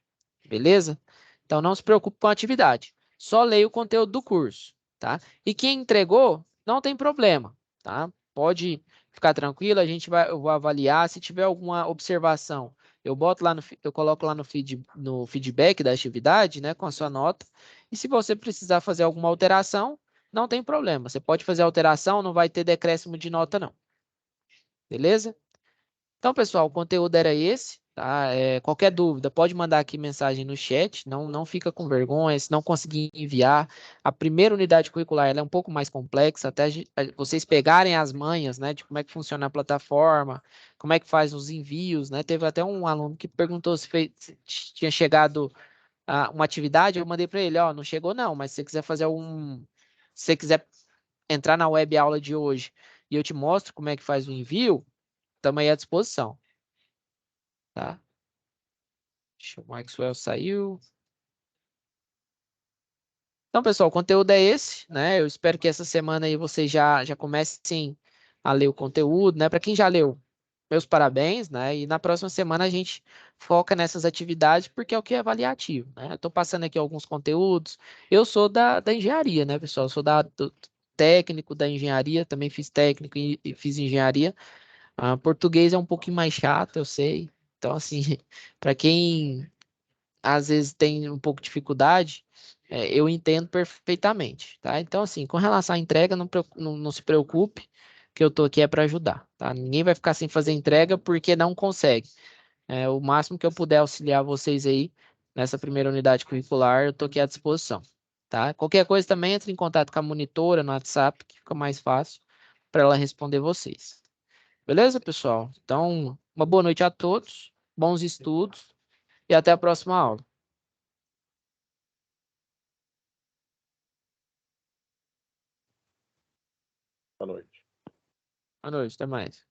beleza? Então, não se preocupe com a atividade. Só leia o conteúdo do curso, tá? E quem entregou, não tem problema, tá? Pode ficar tranquilo, eu vou avaliar. Se tiver alguma observação, eu boto lá eu coloco lá no feedback da atividade, né, com a sua nota. E se você precisar fazer alguma alteração, não tem problema. Você pode fazer alteração, não vai ter decréscimo de nota, não. Beleza? Então, pessoal, o conteúdo era esse, tá? Qualquer dúvida, pode mandar aqui mensagem no chat, não fica com vergonha, se não conseguir enviar. A primeira unidade curricular ela é um pouco mais complexa, até vocês pegarem as manhas, né, de como é que funciona a plataforma, como é que faz os envios, né? Teve até um aluno que perguntou se tinha chegado uma atividade, eu mandei para ele, ó, não chegou não, mas se você quiser se você quiser entrar na web aula de hoje e eu te mostro como é que faz o envio, estamos aí à disposição, tá? O Maxwell saiu. Então, pessoal, o conteúdo é esse, né? Eu espero que essa semana aí vocês já comecem a ler o conteúdo, né? Para quem já leu, meus parabéns, né? E na próxima semana a gente foca nessas atividades porque é o que é avaliativo, né? Eu estou passando aqui alguns conteúdos. Eu sou da engenharia, né, pessoal? Eu sou do técnico da engenharia, também fiz técnico e fiz engenharia. Português é um pouquinho mais chato, eu sei. Então, assim, para quem às vezes tem um pouco de dificuldade, eu entendo perfeitamente, tá? Então, assim, com relação à entrega, não se preocupe, que eu tô aqui é para ajudar, tá? Ninguém vai ficar sem fazer entrega porque não consegue. O máximo que eu puder auxiliar vocês aí nessa primeira unidade curricular, eu tô aqui à disposição, tá? Qualquer coisa também entre em contato com a monitora no WhatsApp, que fica mais fácil para ela responder vocês. Beleza, pessoal? Então, uma boa noite a todos, bons estudos e até a próxima aula. Boa noite. Boa noite, até mais.